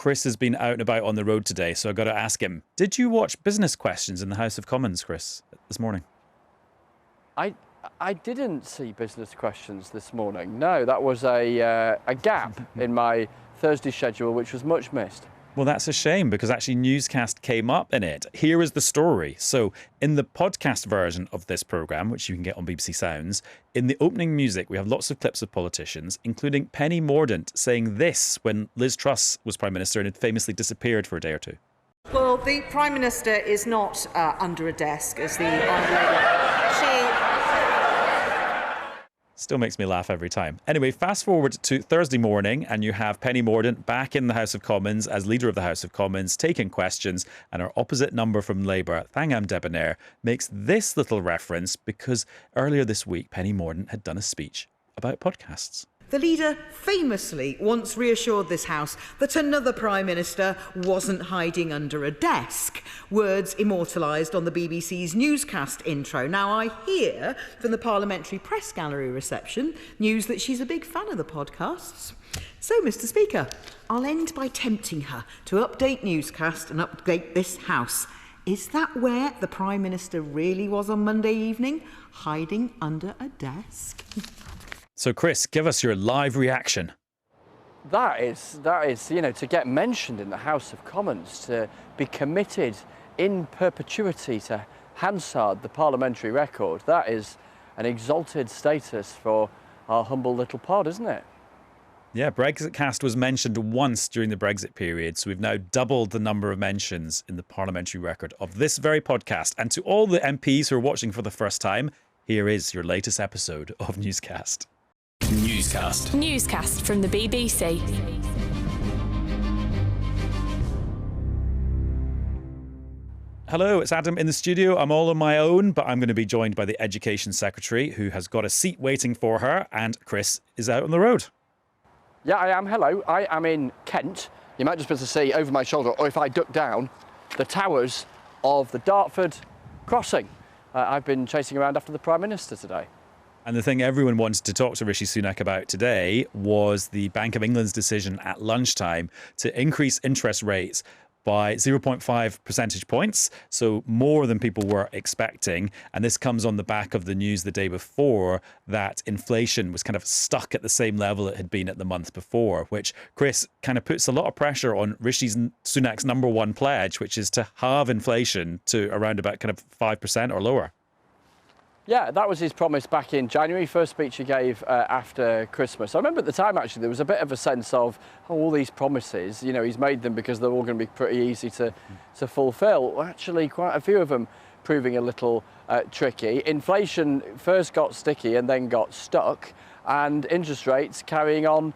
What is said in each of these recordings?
Chris has been out and about on the road today, so I've got to ask him, did you watch Business Questions in the House of Commons, Chris, this morning? I didn't see Business Questions this morning. No, that was a gap in my Thursday schedule, which was much missed. Well, that's a shame because actually Newscast came up in it. Here is the story. So in the podcast version of this programme, which you can get on BBC Sounds, in the opening music, we have lots of clips of politicians, including Penny Mordaunt saying this when Liz Truss was Prime Minister and had famously disappeared for a day or two. Well, the Prime Minister is not under a desk, as the Honourable. Still makes me laugh every time. Anyway, fast forward to Thursday morning and you have Penny Mordaunt back in the House of Commons as leader of the House of Commons, taking questions, and our opposite number from Labour, Thangam Debonair, makes this little reference because earlier this week Penny Mordaunt had done a speech about podcasts. The leader famously once reassured this House that another Prime Minister wasn't hiding under a desk. Words immortalised on the BBC's Newscast intro. Now, I hear from the Parliamentary Press Gallery reception news that she's a big fan of the podcasts. So, Mr. Speaker, I'll end by tempting her to update Newscast and update this House. Is that where the Prime Minister really was on Monday evening? Hiding under a desk? So, Chris, give us your live reaction. That is, to get mentioned in the House of Commons, to be committed in perpetuity to Hansard the parliamentary record, that is an exalted status for our humble little pod, isn't it? Yeah, Brexitcast was mentioned once during the Brexit period, so we've now doubled the number of mentions in the parliamentary record of this very podcast. And to all the MPs who are watching for the first time, here is your latest episode of Newscast. Newscast from the BBC. Hello, it's Adam in the studio. I'm all on my own, but I'm going to be joined by the Education Secretary, who has got a seat waiting for her, and Chris is out on the road. Yeah, I am. Hello. I am in Kent. You might just be able to see over my shoulder, or if I duck down, the towers of the Dartford crossing. I've been chasing around after the Prime Minister today. And the thing everyone wanted to talk to Rishi Sunak about today was the Bank of England's decision at lunchtime to increase interest rates by 0.5 percentage points, so more than people were expecting. And this comes on the back of the news the day before that inflation was kind of stuck at the same level it had been at the month before, which, Chris, kind of puts a lot of pressure on Rishi Sunak's number one pledge, which is to halve inflation to around about kind of 5% or lower. Yeah, that was his promise back in January, first speech he gave after Christmas. I remember at the time, actually, there was a bit of a sense of, all these promises, he's made them because they're all going to be pretty easy to fulfil. Well, actually, quite a few of them proving a little tricky. Inflation first got sticky and then got stuck, and interest rates carrying on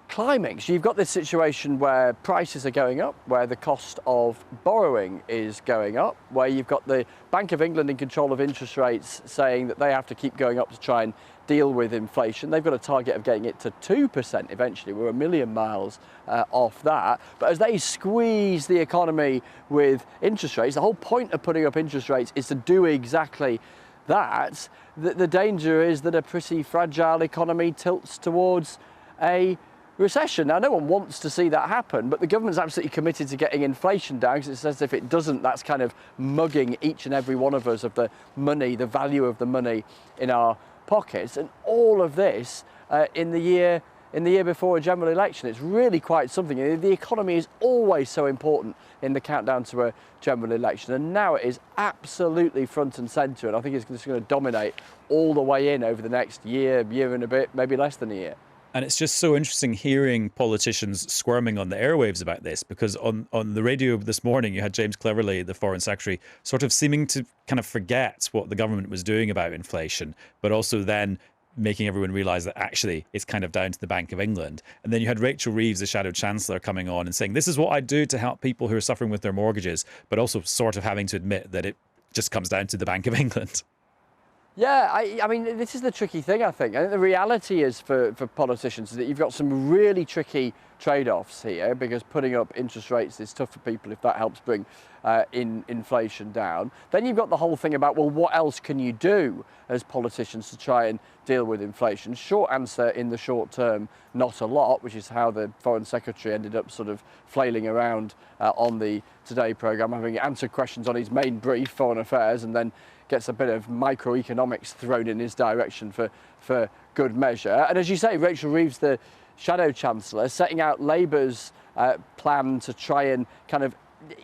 climbing. So you've got this situation where prices are going up, where the cost of borrowing is going up, where you've got the Bank of England in control of interest rates saying that they have to keep going up to try and deal with inflation. They've got a target of getting it to 2% eventually. We're a million miles off that. But as they squeeze the economy with interest rates, the whole point of putting up interest rates is to do exactly that. The danger is that a pretty fragile economy tilts towards a recession. Now, no one wants to see that happen, but the government's absolutely committed to getting inflation down, because it says if it doesn't, that's kind of mugging each and every one of us of the money, the value of the money in our pockets. And all of this in the year before a general election. It's really quite something. The economy is always so important in the countdown to a general election, and now it is absolutely front and centre, and I think it's just going to dominate all the way in over the next year and a bit, maybe less than a year. And it's just so interesting hearing politicians squirming on the airwaves about this, because on the radio this morning, you had James Cleverly, the Foreign Secretary, sort of seeming to kind of forget what the government was doing about inflation, but also then making everyone realise that actually it's kind of down to the Bank of England. And then you had Rachel Reeves, the Shadow Chancellor, coming on and saying, this is what I do to help people who are suffering with their mortgages, but also sort of having to admit that it just comes down to the Bank of England. Yeah, I mean, this is the tricky thing, I think. I think the reality is for politicians is that you've got some really tricky trade-offs here, because putting up interest rates is tough for people if that helps bring inflation down. Then you've got the whole thing about, well, what else can you do as politicians to try and deal with inflation? Short answer, in the short term, not a lot, which is how the Foreign Secretary ended up sort of flailing around on the Today programme, having answered questions on his main brief, Foreign Affairs, and then gets a bit of microeconomics thrown in his direction for good measure. And as you say, Rachel Reeves, the Shadow Chancellor, setting out Labour's plan to try and kind of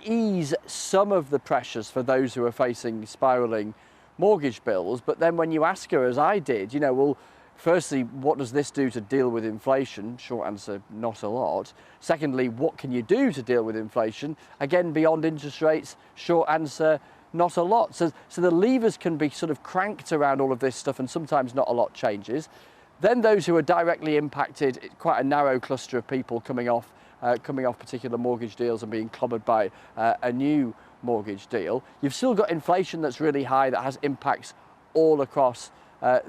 ease some of the pressures for those who are facing spiralling mortgage bills. But then when you ask her, as I did, well, firstly, what does this do to deal with inflation? Short answer, not a lot. Secondly, what can you do to deal with inflation? Again, beyond interest rates, short answer, not a lot. So the levers can be sort of cranked around all of this stuff, and sometimes not a lot changes. Then those who are directly impacted, quite a narrow cluster of people coming off particular mortgage deals and being clobbered by a new mortgage deal. You've still got inflation that's really high, that has impacts all across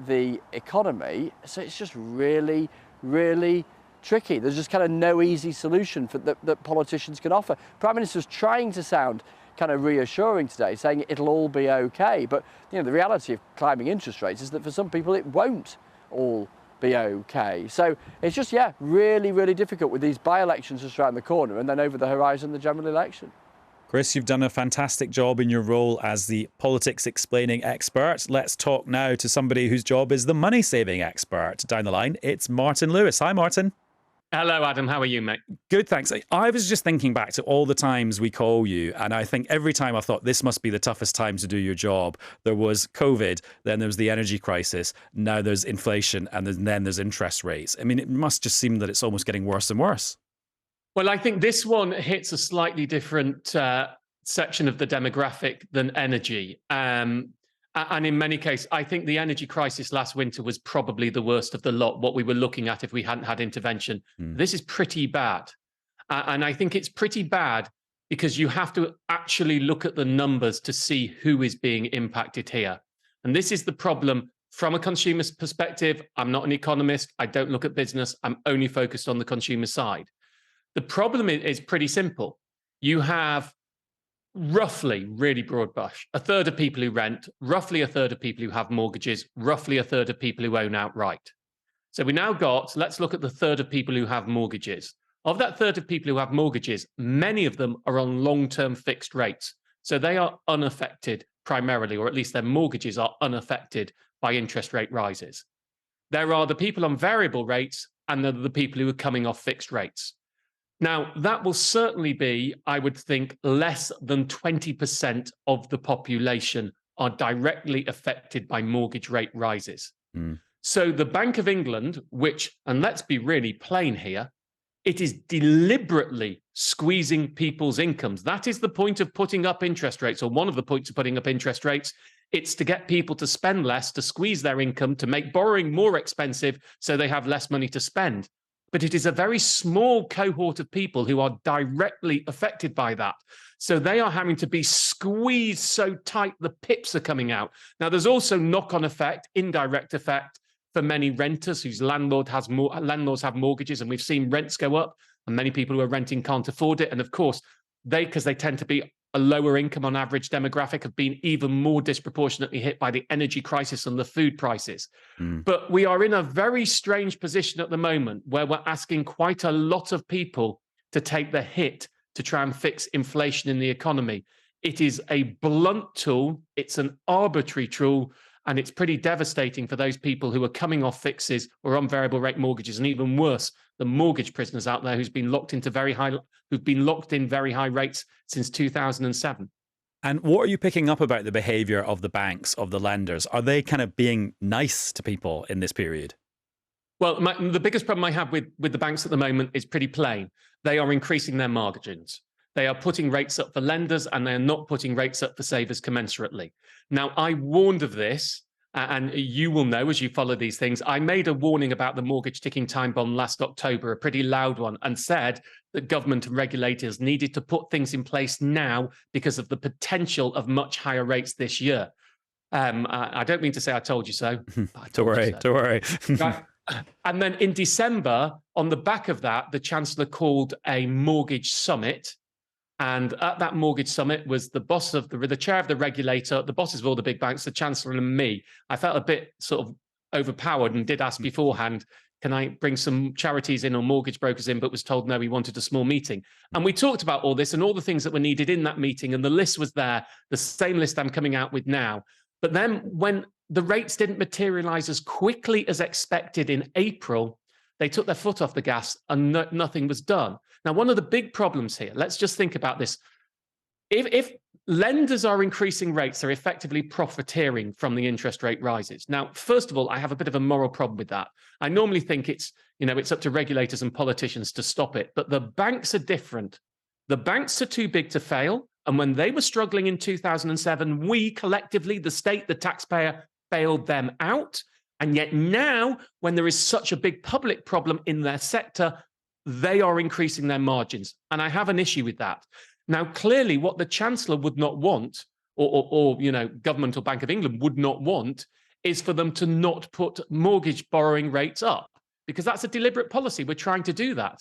the economy. So it's just really, really tricky. There's just kind of no easy solution that politicians can offer. Prime Minister's trying to sound kind of reassuring today, saying it'll all be okay. But the reality of climbing interest rates is that for some people it won't all be okay. So it's just, really, really difficult with these by-elections just around the corner, and then over the horizon, the general election. Chris, you've done a fantastic job in your role as the politics explaining expert. Let's talk now to somebody whose job is the money saving expert. Down the line, it's Martin Lewis. Hi, Martin. Hello, Adam. How are you, mate? Good, thanks. I was just thinking back to all the times we call you, and I think every time I thought this must be the toughest time to do your job. There was COVID, then there was the energy crisis, now there's inflation, and then there's interest rates. I mean, it must just seem that it's almost getting worse and worse. Well, I think this one hits a slightly different section of the demographic than energy. And in many cases, I think the energy crisis last winter was probably the worst of the lot, what we were looking at if we hadn't had intervention. This is pretty bad. And I think it's pretty bad because you have to actually look at the numbers to see who is being impacted here. And this is the problem from a consumer's perspective. I'm not an economist. I don't look at business. I'm only focused on the consumer side. The problem is pretty simple. You have roughly, really broad brush, a third of people who rent, roughly a third of people who have mortgages, roughly a third of people who own outright. So we now let's look at the third of people who have mortgages. Of that third of people who have mortgages, many of them are on long-term fixed rates. So they are unaffected primarily, or at least their mortgages are unaffected by interest rate rises. There are the people on variable rates, and there are the people who are coming off fixed rates. Now, that will certainly be, I would think, less than 20% of the population are directly affected by mortgage rate rises. So the Bank of England, which, and let's be really plain here, it is deliberately squeezing people's incomes. That is the point of putting up interest rates, or one of the points of putting up interest rates. It's to get people to spend less, to squeeze their income, to make borrowing more expensive so they have less money to spend. But it is a very small cohort of people who are directly affected by that. So they are having to be squeezed so tight the pips are coming out. Now, there's also knock-on effect, indirect effect for many renters whose landlords have mortgages, and we've seen rents go up, and many people who are renting can't afford it. And of course, because they tend to be a lower income on average demographic, have been even more disproportionately hit by the energy crisis and the food prices. But we are in a very strange position at the moment where we're asking quite a lot of people to take the hit to try and fix inflation in the economy. It is a blunt tool, it's an arbitrary tool, and it's pretty devastating for those people who are coming off fixes or on variable rate mortgages, and even worse, the mortgage prisoners out there who've been locked in very high rates since 2007. And what are you picking up about the behaviour of the banks, of the lenders? Are they kind of being nice to people in this period? Well, the biggest problem I have with the banks at the moment is pretty plain. They are increasing their margins. They are putting rates up for lenders, and they are not putting rates up for savers commensurately. Now, I warned of this, and you will know as you follow these things. I made a warning about the mortgage ticking time bomb last October, a pretty loud one, and said that government and regulators needed to put things in place now because of the potential of much higher rates this year. I don't mean to say I told you so. Don't worry, don't worry. Right. And then in December, on the back of that, the Chancellor called a mortgage summit. And at that mortgage summit was the boss of the chair of the regulator, the bosses of all the big banks, the Chancellor and me. I felt a bit sort of overpowered and did ask beforehand, can I bring some charities in or mortgage brokers in, but was told no, he wanted a small meeting. And we talked about all this and all the things that were needed in that meeting. And the list was there, the same list I'm coming out with now. But then when the rates didn't materialize as quickly as expected in April, they took their foot off the gas and nothing was done. Now, one of the big problems here, let's just think about this. If lenders are increasing rates, they're effectively profiteering from the interest rate rises. Now, first of all, I have a bit of a moral problem with that. I normally think it's up to regulators and politicians to stop it, but the banks are different. The banks are too big to fail. And when they were struggling in 2007, we collectively, the state, the taxpayer, bailed them out. And yet now, when there is such a big public problem in their sector, they are increasing their margins. And I have an issue with that. Now, clearly, what the Chancellor would not want, or government or Bank of England would not want, is for them to not put mortgage borrowing rates up, because that's a deliberate policy. We're trying to do that.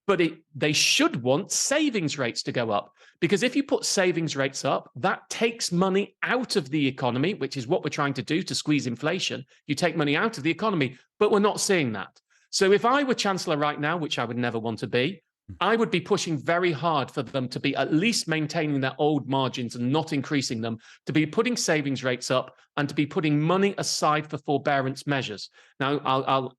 But they should want savings rates to go up, because if you put savings rates up, that takes money out of the economy, which is what we're trying to do to squeeze inflation. You take money out of the economy, but we're not seeing that. So if I were Chancellor right now, which I would never want to be, I would be pushing very hard for them to be at least maintaining their old margins and not increasing them, to be putting savings rates up and to be putting money aside for forbearance measures. Now,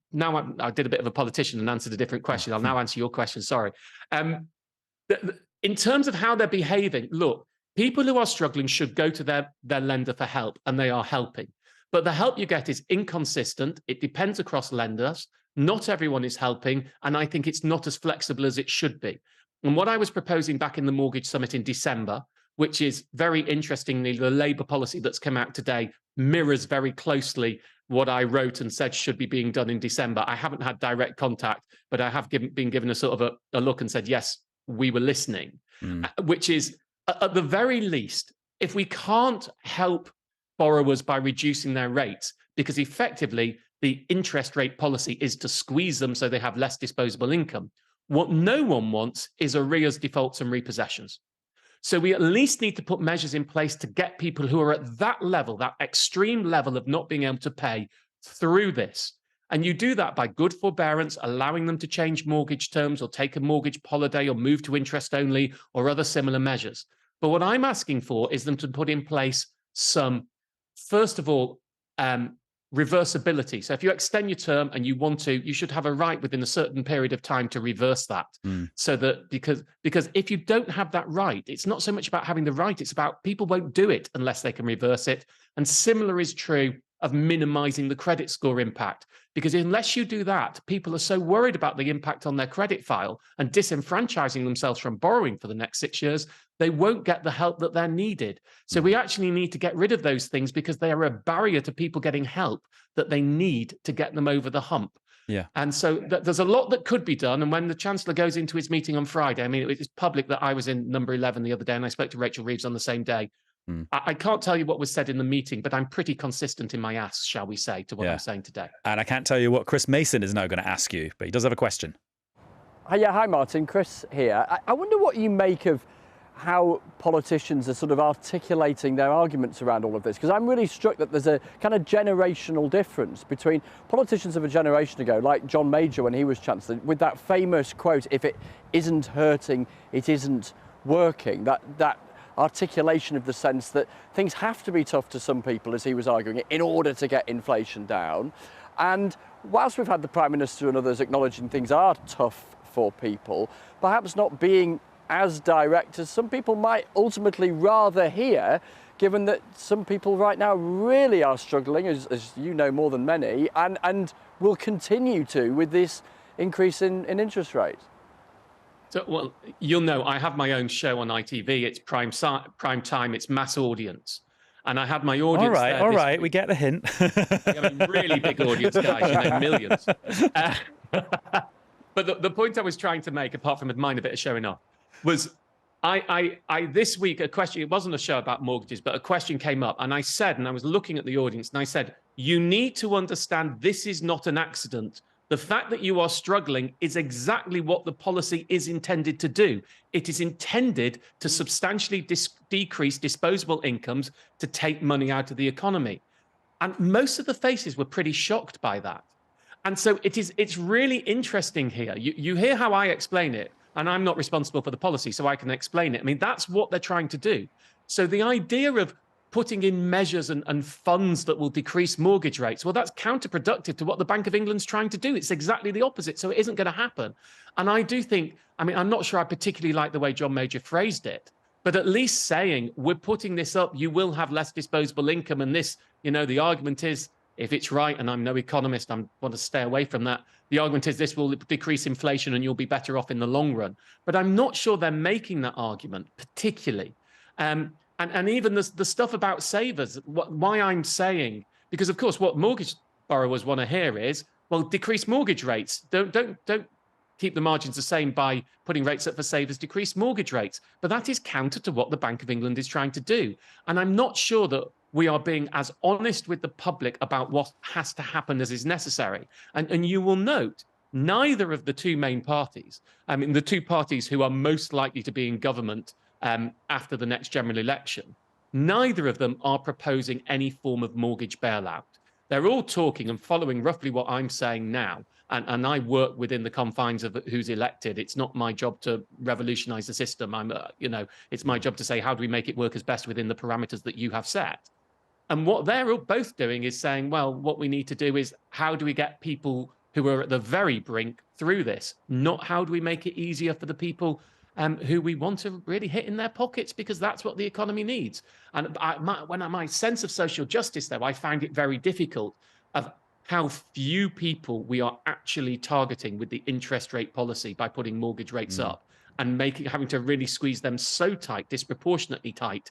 I did a bit of a politician and answered a different question. I'll now answer your question, sorry. In terms of how they're behaving, look, people who are struggling should go to their lender for help, and they are helping. But the help you get is inconsistent. It depends across lenders. Not everyone is helping, and I think it's not as flexible as it should be. And what I was proposing back in the Mortgage Summit in December, which is very interestingly, the Labour policy that's come out today mirrors very closely what I wrote and said should be being done in December. I haven't had direct contact, but I have been given a sort of a look and said, yes, we were listening, which is, at the very least, if we can't help borrowers by reducing their rates, because effectively the interest rate policy is to squeeze them so they have less disposable income. What no one wants is arrears, defaults, and repossessions. So we at least need to put measures in place to get people who are at that level, that extreme level of not being able to pay, through this. And you do that by good forbearance, allowing them to change mortgage terms or take a mortgage holiday or move to interest only or other similar measures. But what I'm asking for is them to put in place some, first of all, reversibility. So if you extend your term and you want to, you should have a right within a certain period of time to reverse that. So that because if you don't have that right, it's not so much about having the right, it's about people won't do it unless they can reverse it. And similar is true of minimizing the credit score impact, because unless you do that, people are so worried about the impact on their credit file and disenfranchising themselves from borrowing for the next 6 years, they won't get the help that they're needed. So we actually need to get rid of those things, because they are a barrier to people getting help that they need to get them over the hump. Yeah. And so there's a lot that could be done. And when the Chancellor goes into his meeting on Friday, I mean, it's public that I was in number 11 the other day, and I spoke to Rachel Reeves on the same day. I can't tell you what was said in the meeting, but I'm pretty consistent in my asks, shall we say, to what I'm saying today. And I can't tell you what Chris Mason is now going to ask you, but he does have a question. Hi, Martin. Chris here. I wonder what you make of how politicians are sort of articulating their arguments around all of this, because I'm really struck that there's a kind of generational difference between politicians of a generation ago, like John Major when he was Chancellor, with that famous quote, if it isn't hurting, it isn't working, that articulation of the sense that things have to be tough to some people, as he was arguing, in order to get inflation down. And whilst we've had the Prime Minister and others acknowledging things are tough for people, perhaps not being as direct as some people might ultimately rather hear, given that some people right now really are struggling, as you know more than many, and will continue to with this increase in interest rates. So, well, you'll know I have my own show on ITV. It's prime time. It's mass audience, and I had my audience. All right, we get the hint. I mean, really big audience, guys. Millions. But the point I was trying to make, apart from admiring a bit of showing off, was I this week, a question, it wasn't a show about mortgages, but a question came up, and I said, and I was looking at the audience, and I said, you need to understand this is not an accident. The fact that you are struggling is exactly what the policy is intended to do. It is intended to substantially decrease disposable incomes to take money out of the economy. And most of the faces were pretty shocked by that. And so it's really interesting here. You hear how I explain it, and I'm not responsible for the policy, so I can explain it. I mean, that's what they're trying to do. So the idea of putting in measures and funds that will decrease mortgage rates, well, that's counterproductive to what the Bank of England's trying to do. It's exactly the opposite. So it isn't going to happen. And I do think, I mean, I'm not sure I particularly like the way John Major phrased it, but at least saying we're putting this up, you will have less disposable income. And this, you know, the argument is, if it's right, and I'm no economist, I want to stay away from that. The argument is this will decrease inflation and you'll be better off in the long run. But I'm not sure they're making that argument particularly. And even the stuff about savers, why I'm saying, because of course what mortgage borrowers want to hear is, well, decrease mortgage rates. Don't keep the margins the same by putting rates up for savers, decrease mortgage rates. But that is counter to what the Bank of England is trying to do. And I'm not sure that we are being as honest with the public about what has to happen as is necessary. And you will note, neither of the two main parties, I mean, the two parties who are most likely to be in government after the next general election, neither of them are proposing any form of mortgage bailout. They're all talking and following roughly what I'm saying now. And I work within the confines of who's elected. It's not my job to revolutionize the system. It's my job to say, how do we make it work as best within the parameters that you have set? And what they're both doing is saying, well, what we need to do is, how do we get people who are at the very brink through this? Not how do we make it easier for the people who we want to really hit in their pockets, because that's what the economy needs. And my sense of social justice, though, I find it very difficult of how few people we are actually targeting with the interest rate policy by putting mortgage rates up and having to really squeeze them so tight, disproportionately tight,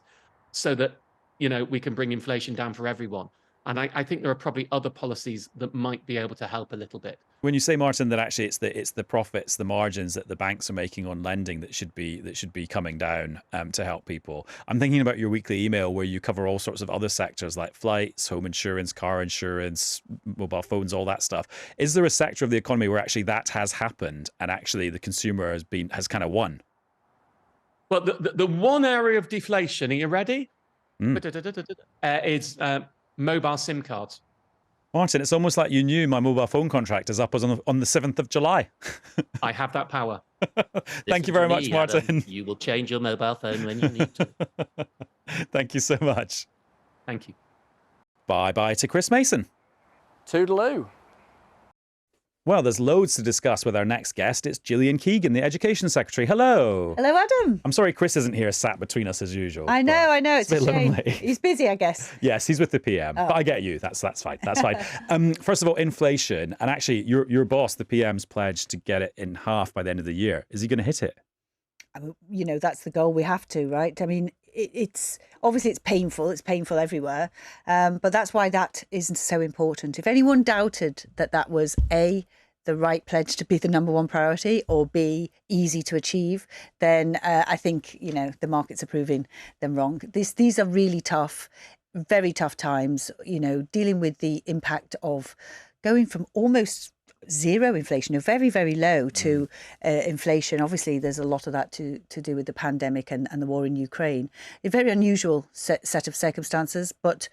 so that, you know, we can bring inflation down for everyone. And I think there are probably other policies that might be able to help a little bit. When you say, Martin, that actually it's the profits, the margins that the banks are making on lending that should be coming down to help people, I'm thinking about your weekly email where you cover all sorts of other sectors like flights, home insurance, car insurance, mobile phones, all that stuff. Is there a sector of the economy where actually that has happened and actually the consumer has kind of won? Well, the one area of deflation, are you ready? Is mobile SIM cards. Martin, it's almost like you knew my mobile phone contract is up on the 7th of July. I have that power. Thank you very much, Martin. Adam, you will change your mobile phone when you need to. Thank you so much. Thank you. Bye-bye to Chris Mason. Toodaloo. Well, there's loads to discuss with our next guest. It's Gillian Keegan, the Education Secretary. Hello. Hello, Adam. I'm sorry Chris isn't here, sat between us as usual. I know. It's a shame. Lonely. He's busy, I guess. Yes, he's with the PM. Oh. But I get you. That's fine. That's fine. First of all, inflation. And actually, your boss, the PM's pledged to get it in half by the end of the year. Is he going to hit it? You know, that's the goal. We have to, right? I mean, it's obviously it's painful. It's painful everywhere. But that's why that isn't so important. If anyone doubted that was A, the right pledge to be the number one priority, or B, easy to achieve, then I think, you know, the markets are proving them wrong. These are really tough, very tough times, you know, dealing with the impact of going from almost zero inflation, or very, very low, to inflation. Obviously, there's a lot of that to do with the pandemic and the war in Ukraine. A very unusual set of circumstances, but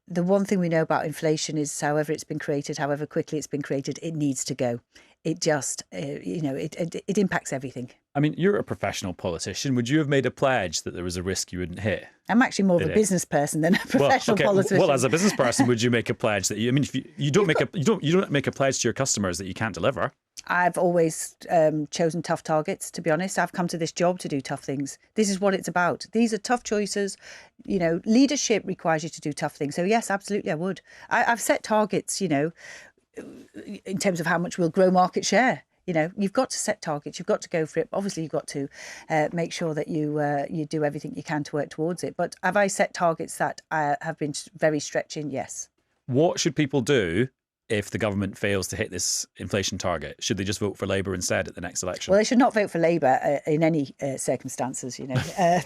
the one thing we know about inflation is however it's been created, however quickly it's been created, it needs to go. It just, it impacts everything. I mean, you're a professional politician. Would you have made a pledge that there was a risk you wouldn't hit? I'm actually more of a business person than a professional politician. Well, as a business person, would you make a pledge that if you don't make a pledge to your customers that you can't deliver? I've always chosen tough targets, to be honest. I've come to this job to do tough things. This is what it's about. These are tough choices. You know, leadership requires you to do tough things. So yes, absolutely, I would. I've set targets, you know, in terms of how much we'll grow market share. You know, you've got to set targets. You've got to go for it. Obviously, you've got to make sure that you do everything you can to work towards it. But have I set targets that have been very stretching? Yes. What should people do if the government fails to hit this inflation target? Should they just vote for Labour instead at the next election? Well, they should not vote for Labour in any circumstances,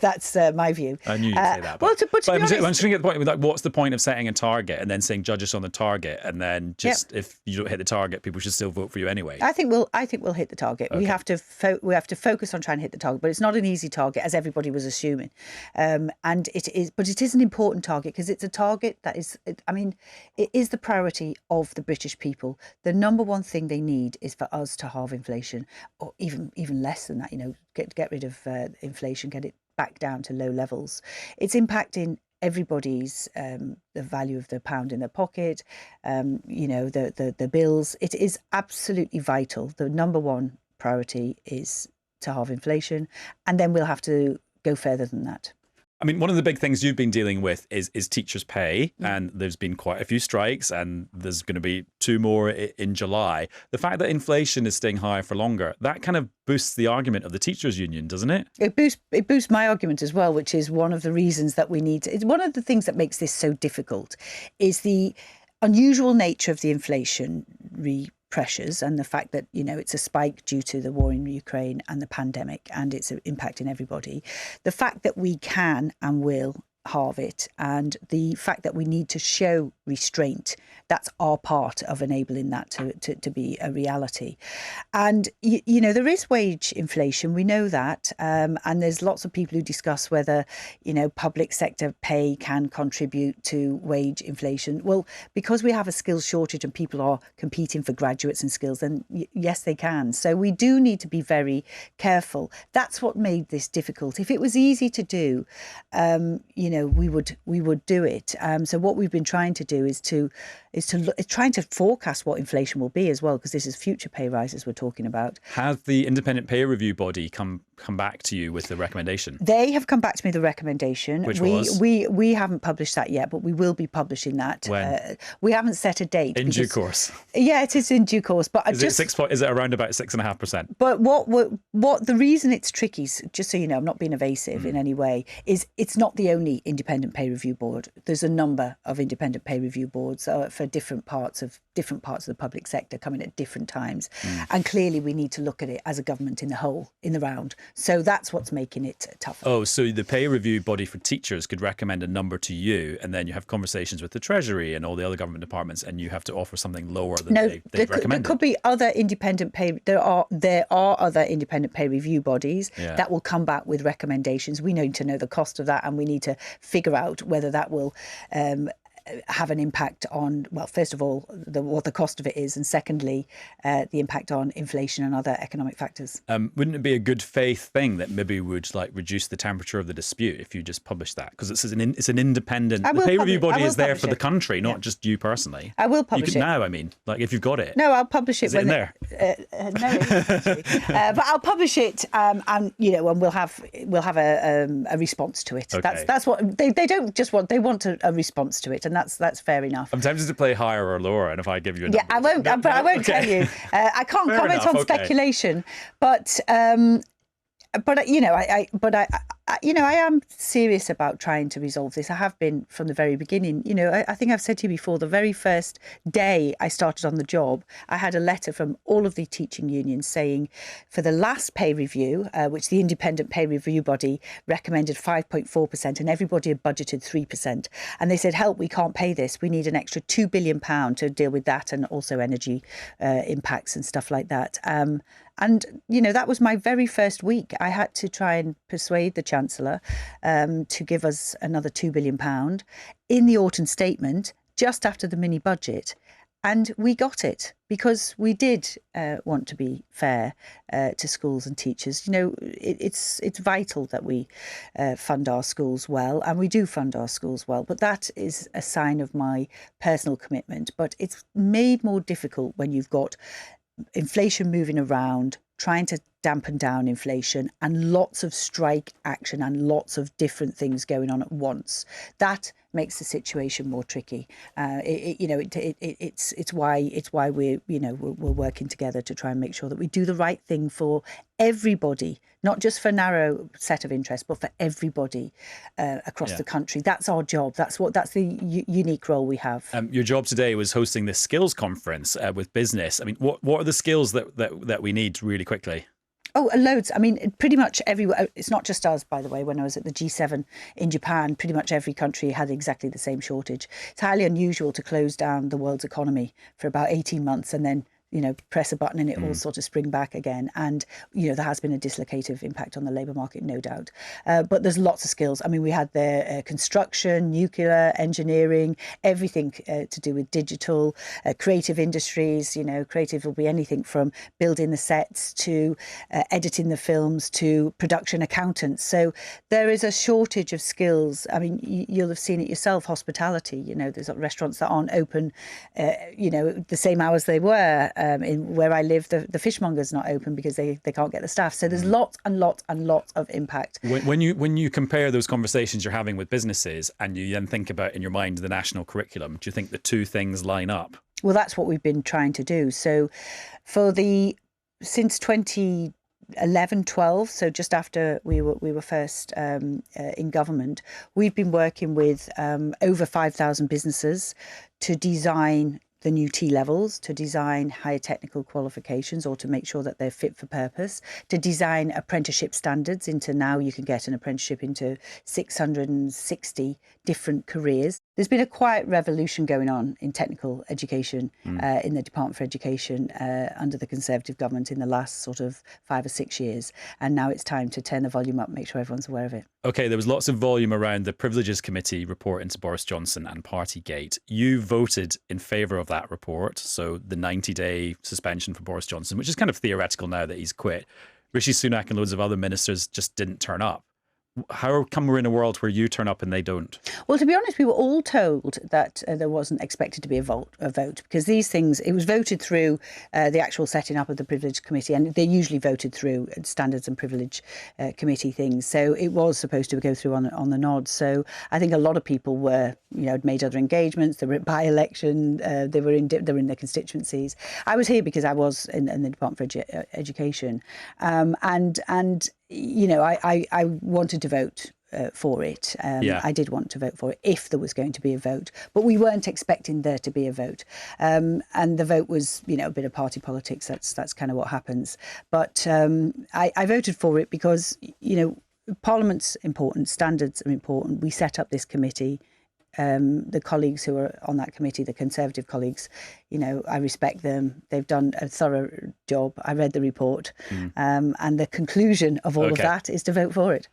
That's my view. I knew you'd say that. Well, to be honest, I'm just trying to get the point, like, what's the point of setting a target and then saying judge us on the target, and then just if you don't hit the target, people should still vote for you anyway? I think we'll hit the target. Okay. We have to focus on trying to hit the target, but it's not an easy target, as everybody was assuming. And it is an important target, because it's a target that is, it is the priority of the British people. The number one thing they need is for us to halve inflation, or even less than that. Get rid of inflation, get it back down to low levels. It's impacting everybody's the value of the pound in their pocket, the bills. It is absolutely vital. The number one priority is to halve inflation, and then we'll have to go further than that. I mean, one of the big things you've been dealing with is teachers' pay, and there's been quite a few strikes, and there's going to be 2 more in July. The fact that inflation is staying high for longer, that kind of boosts the argument of the teachers' union, doesn't it? It boosts my argument as well, which is one of the reasons that we need to, it's one of the things that makes this so difficult, is the unusual nature of the inflationary pressures, and the fact that it's a spike due to the war in Ukraine and the pandemic, and it's impacting everybody. The fact that we can and will halve it, and the fact that we need to show restraint, that's our part of enabling that to be a reality. And there is wage inflation, we know that, and there's lots of people who discuss whether public sector pay can contribute to wage inflation. Well, because we have a skills shortage and people are competing for graduates and skills, then yes, they can. So we do need to be very careful. That's what made this difficult. If it was easy to do, we would do it. So what we've been trying to do is trying to forecast what inflation will be as well, because this is future pay rises we're talking about. Has the independent pay review body come back to you with the recommendation? They have come back to me with the recommendation. Which was? We haven't published that yet, but we will be publishing that. When? We haven't set a date. In due course. Yeah, it is in due course. But is it around about 6.5%? But what the reason it's tricky, just so you know, I'm not being evasive in any way, is it's not the only independent pay review board. There's a number of independent pay review boards for different parts of the public sector coming at different times. And clearly we need to look at it as a government in the round. So that's what's making it tougher. Oh, so the pay review body for teachers could recommend a number to you, and then you have conversations with the Treasury and all the other government departments, and you have to offer something lower than they've recommended. There could be other independent pay. There are other independent pay review bodies that will come back with recommendations. We need to know the cost of that, and we need to figure out whether that will have an impact on, well, first of all, what the cost of it is, and secondly, the impact on inflation and other economic factors. Wouldn't it be a good faith thing that maybe would reduce the temperature of the dispute if you just publish that? Because it's an independent. The pay review body is there for the country, not just you personally. I will publish it now. If you've got it. No, I'll publish it. Is it in there? No, it isn't, but I'll publish it, and we'll have a response to it. Okay. That's what they don't just want. They want a response to it, and that's fair enough. I'm tempted to play higher or lower, and if I give you a number. Yeah, I won't. But I won't tell you. I can't Fair comment enough, on speculation, but I am serious about trying to resolve this. I have been from the very beginning. I think I've said to you before, the very first day I started on the job, I had a letter from all of the teaching unions saying for the last pay review, which the independent pay review body recommended 5.4%, and everybody had budgeted 3%. And they said, help, we can't pay this. We need an extra £2 billion to deal with that, and also energy impacts and stuff like that. And, that was my very first week. I had to try and persuade the Chancellor to give us another £2 billion in the autumn statement, just after the mini budget. And we got it because we did want to be fair to schools and teachers. It's vital that we fund our schools well, and we do fund our schools well. But that is a sign of my personal commitment. But it's made more difficult when you've got inflation moving around, trying to dampen down inflation, and lots of strike action and lots of different things going on at once. That makes the situation more tricky. It's why we're working together to try and make sure that we do the right thing for everybody, not just for a narrow set of interests, but for everybody across the country. That's our job. That's the unique role we have. Your job today was hosting this skills conference with business. I mean, what are the skills that we need really quickly? Oh, loads. I mean, pretty much everywhere. It's not just us, by the way. When I was at the G7 in Japan, pretty much every country had exactly the same shortage. It's highly unusual to close down the world's economy for about 18 months and then press a button and it all sort of spring back again. And, there has been a dislocative impact on the labour market, no doubt. But there's lots of skills. I mean, we had the construction, nuclear, engineering, everything to do with digital, creative industries. Creative will be anything from building the sets to editing the films to production accountants. So there is a shortage of skills. I mean, you'll have seen it yourself, hospitality. There's restaurants that aren't open, the same hours they were. In where I live, the fishmonger's not open because they can't get the staff. So there's lots and lots and lots of impact. When you compare those conversations you're having with businesses and you then think about in your mind the national curriculum, do you think the two things line up? Well, that's what we've been trying to do. So since 2011-12, so just after we were first in government, we've been working with over 5,000 businesses to design the new T-levels, to design higher technical qualifications or to make sure that they're fit for purpose, to design apprenticeship standards into now you can get an apprenticeship into 660 different careers. There's been a quiet revolution going on in technical education in the Department for Education under the Conservative government in the last sort of 5 or 6 years. And now it's time to turn the volume up, make sure everyone's aware of it. OK, there was lots of volume around the Privileges Committee report into Boris Johnson and Partygate. You voted in favour of that report, so the 90-day suspension for Boris Johnson, which is kind of theoretical now that he's quit. Rishi Sunak and loads of other ministers just didn't turn up. How come we're in a world where you turn up and they don't? Well, to be honest, we were all told that there wasn't expected to be a vote because these things, it was voted through the actual setting up of the Privilege Committee, and they usually voted through Standards and Privilege Committee things. So it was supposed to go through on the nod. So I think a lot of people were, had made other engagements. They were at by-election. They were in their constituencies. I was here because I was in the Department for Education, and I wanted to vote for it. I did want to vote for it if there was going to be a vote, but we weren't expecting there to be a vote. And the vote was, a bit of party politics. That's kind of what happens. But I voted for it because, Parliament's important, standards are important. We set up this committee. The colleagues who are on that committee, the Conservative colleagues, I respect them. They've done a thorough job. I read the report. And the conclusion of all of that is to vote for it.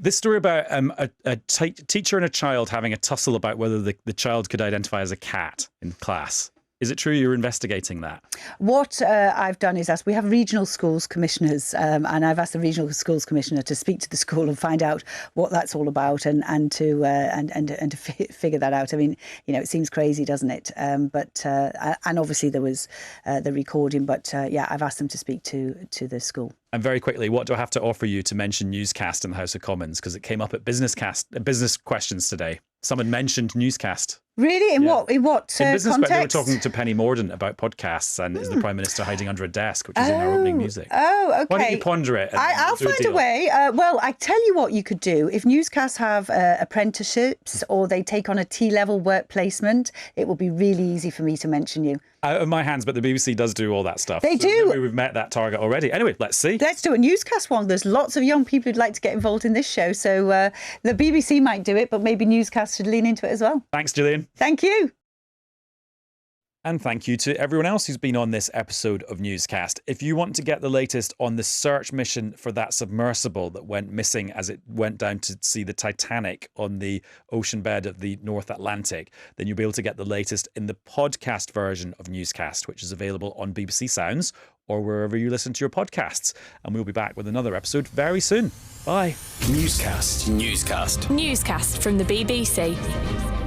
This story about a teacher and a child having a tussle about whether the child could identify as a cat in class. Is it true you're investigating that? What I've done is we have regional schools commissioners, and I've asked the regional schools commissioner to speak to the school and find out what that's all about and to figure that out. I mean, it seems crazy, doesn't it? But obviously there was the recording. But I've asked them to speak to the school. And very quickly, what do I have to offer you to mention Newscast in the House of Commons? Because it came up at Business Questions today. Someone mentioned Newscast. Really? In what in business, context? They were talking to Penny Mordaunt about podcasts and is the Prime Minister hiding under a desk, which is in our opening music. Oh, OK. Why don't you ponder it? I'll find a way. Well, I tell you what you could do. If Newscasts have apprenticeships or they take on a T-level work placement, it will be really easy for me to mention you. Out of my hands, but the BBC does do all that stuff. They do. Maybe we've met that target already. Anyway, let's see. Let's do a Newscast one. There's lots of young people who'd like to get involved in this show. So the BBC might do it, but maybe Newscast should lean into it as well. Thanks, Gillian. Thank you. And thank you to everyone else who's been on this episode of Newscast. If you want to get the latest on the search mission for that submersible that went missing as it went down to see the Titanic on the ocean bed of the North Atlantic, then you'll be able to get the latest in the podcast version of Newscast, which is available on BBC Sounds or wherever you listen to your podcasts. And we'll be back with another episode very soon. Bye. Newscast from the BBC.